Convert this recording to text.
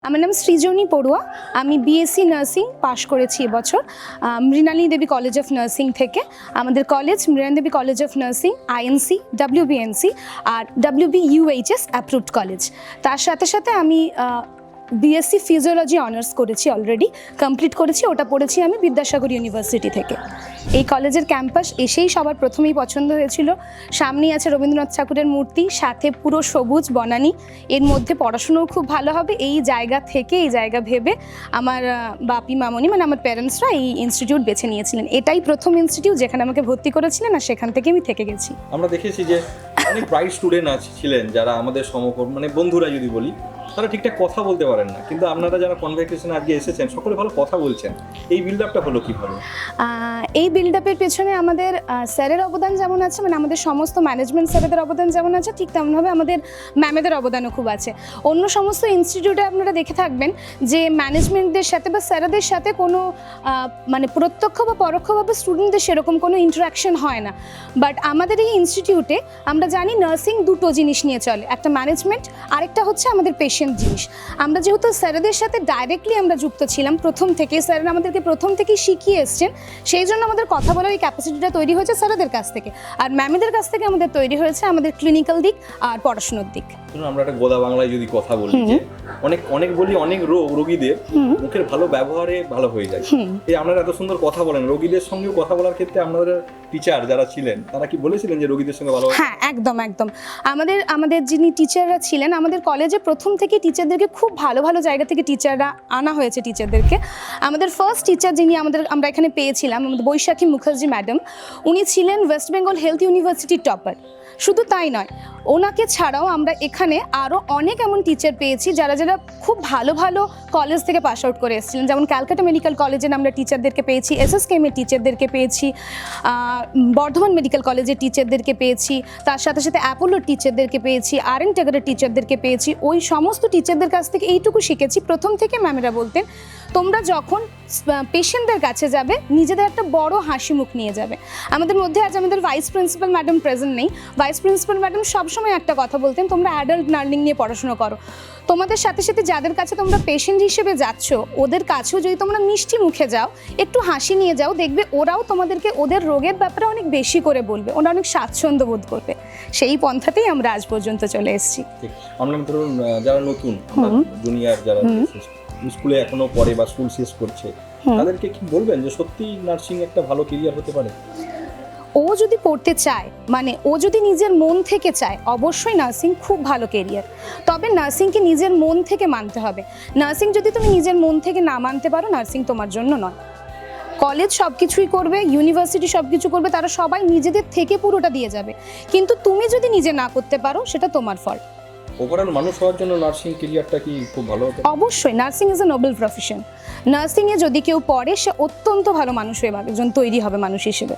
আমার নাম সৃজনী পড়ুয়া। আমি বিএসসি নার্সিং পাশ করেছি এবছর Mrinali Debi college of nursing থেকে। আমাদের college Mrinali Debi college of nursing INC, WBNC আর WBUHS অ্যাপ্রুভড কলেজ। তার সাথে সাথে আমি বিএসসি ফিজিওলজি অনার্স করেছি, অলরেডি কমপ্লিট করেছি। ওটা পড়েছি আমি বিদ্যাসাগর ইউনিভার্সিটি থেকে। এই কলেজের ক্যাম্পাস এসেই সবার প্রথমেই পছন্দ হয়েছিল। সামনেই আছে রবীন্দ্রনাথ ঠাকুরের মূর্তি, সাথে পুরো সবুজ বনানী, এর মধ্যে পড়াশুনোও খুব ভালো হবে। এই জায়গা ভেবে আমার বাপি মামনি মানে আমার প্যারেন্টসরা এই ইনস্টিটিউট বেছে নিয়েছিলেন। এটাই প্রথম ইনস্টিটিউট যেখানে আমাকে ভর্তি করেছিলেন, আর সেখান থেকে আমি থেকে গেছি। আমরা দেখেছি যে অনেক ব্রাইট স্টুডেন্ট ছিলেন যারা আমাদের মানে বন্ধুরা যদি বলি, তারা ঠিকঠাক কথা বলতে পারেন না, কিন্তু আপনারা যারা কনভোকেশনে আজকে এসেছেন সকলে ভালো কথা বলছেন। এই বিল্ড আপটা হলো কিভাবে? এই বিল্ড আপের পেছনে আমাদের স্যারের অবদান যেমন আছে, মানে আমাদের সমস্ত ম্যানেজমেন্ট স্যারেদের অবদান যেমন আছে, ঠিক তেমনভাবে আমাদের ম্যামেদের অবদানও খুব আছে। অন্য সমস্ত ইনস্টিটিউটে আপনারা দেখে থাকবেন যে ম্যানেজমেন্টদের সাথে বা স্যারেদের সাথে কোনো মানে প্রত্যক্ষ বা পরোক্ষভাবে স্টুডেন্টদের সেরকম কোনো ইন্টারাকশন হয় না। বাট আমাদের এই ইনস্টিটিউটে আমরা জানি নার্সিং দুটো জিনিস নিয়ে চলে, একটা ম্যানেজমেন্ট, আরেকটা হচ্ছে আমাদের পেশেন্ট জিনিস। আমরা যেহেতু স্যারেদের সাথে ডাইরেক্টলি আমরা যুক্ত ছিলাম প্রথম থেকে, স্যারেরা আমাদেরকে প্রথম থেকেই শিখিয়ে এসছেন, সেই জন্য আমাদের কথা বলার এই ক্যাপাসিটিটা তৈরি হয়েছে স্যারেদের কাছ থেকে। আর ম্যামেদের কাছ থেকে আমাদের তৈরি হয়েছে আমাদের ক্লিনিক্যাল দিক আর পড়াশোনার দিক। আমরা একটা গোদা বাংলায় যদি কথা বলি, যে অনেক রোগীদের মুখের ভালো ব্যবহারে ভালো হয়ে যায়। এই আপনারা এত সুন্দর কথা বলেন, রোগীদের সঙ্গে কথা বলার ক্ষেত্রে আপনাদের টিচার যারা ছিলেন তারা কি বলেছিলেন যে রোগীদের সঙ্গে ভালো? হ্যাঁ, একদম। আমাদের যিনি টিচাররা ছিলেন, আমাদের কলেজে প্রথম থেকে টিচারদেরকে খুব ভালো ভালো জায়গা থেকে টিচাররা আনা হয়েছে। টিচারদেরকে আমাদের ফার্স্ট টিচার যিনি আমরা এখানে পেয়েছিলাম, আমাদের বৈশাখী মুখার্জি ম্যাডাম, উনি ছিলেন ওয়েস্ট বেঙ্গল হেলথ ইউনিভার্সিটির টপার। শুধু তাই নয়, ওনাকে ছাড়াও আমরা এখানে আরও অনেক এমন টিচার পেয়েছি যারা খুব ভালো ভালো কলেজ থেকে পাস আউট করে এসেছিলেন। যেমন ক্যালকাটা মেডিকেল কলেজের আমরা টিচারদেরকে পেয়েছি, SSKM-এর টিচারদেরকে পেয়েছি, বর্ধমান মেডিকেল কলেজের টিচারদেরকে পেয়েছি, তার সাথে সাথে অ্যাপোলোর টিচারদেরকে পেয়েছি, RN টাগারের টিচারদেরকে পেয়েছি। ওই সমস্ত টিচারদের কাছ থেকে এইটুকু শিখেছি, প্রথম থেকে ম্যামেরা বলতেন তোমরা যখন পেশেন্টদের কাছে যাবে নিজেদের একটা বড় হাসি মুখ নিয়ে যাবে। আমাদের মধ্যে আজ আমাদের ভাইস প্রিন্সিপাল ম্যাডাম প্রেজেন্ট নেই। ভাইস প্রিন্সিপাল ম্যাডাম সবসময় একটা কথা বলতেন, তোমরা অ্যাডাল্ট লার্নিং নিয়ে পড়াশোনা করো। তোমাদের সাথে সাথে যাদের কাছে তোমরা পেশেন্ট হিসেবে যাচ্ছ, ওদের কাছেও যদি তোমরা মিষ্টি মুখে যাও, একটু হাসি নিয়ে যাও, দেখবে ওরাও তোমাদেরকে ওদের রোগের ব্যাপারে অনেক বেশি করে বলবে, ওরা অনেক স্বাচ্ছন্দ্য বোধ করবে। সেই পন্থাতেই আমরা আজ পর্যন্ত চলে এসেছি। আমরা ধরুন যারা নতুন জুনিয়র যারা স্কুলে এখনো পড়ে বা স্কুল শেষ করছে, তাদেরকে কি বলবেন যে সত্যি নার্সিং একটা ভালো ক্যারিয়ার হতে পারে? ও যদি পড়তে চায়, মানে ও যদি নিজের মন থেকে চায়, অবশ্যই নার্সিং খুব ভালো ক্যারিয়ার। তবে নার্সিংকে নিজের মন থেকে মানতে হবে। নার্সিং যদি তুমি নিজের মন থেকে না মানতে পারো, নার্সিং তোমার জন্য নয়। কলেজ সব কিছুই করবে, ইউনিভার্সিটি সব কিছু করবে, তারা সবাই নিজেদের থেকে পুরোটা দিয়ে যাবে, কিন্তু তুমি যদি নিজে না করতে পারো, সেটা তোমার ফল্ট। ওভারঅল মানুষ হওয়ার জন্য নার্সিং ক্যারিয়ারটা কি খুব ভালো হবে? অবশ্যই, nursing is a noble profession. নার্সিংয়ে যদি কেউ পড়ে, সে অত্যন্ত ভালো মানুষ হয়ে একজন তৈরি হবে মানুষ হিসেবে।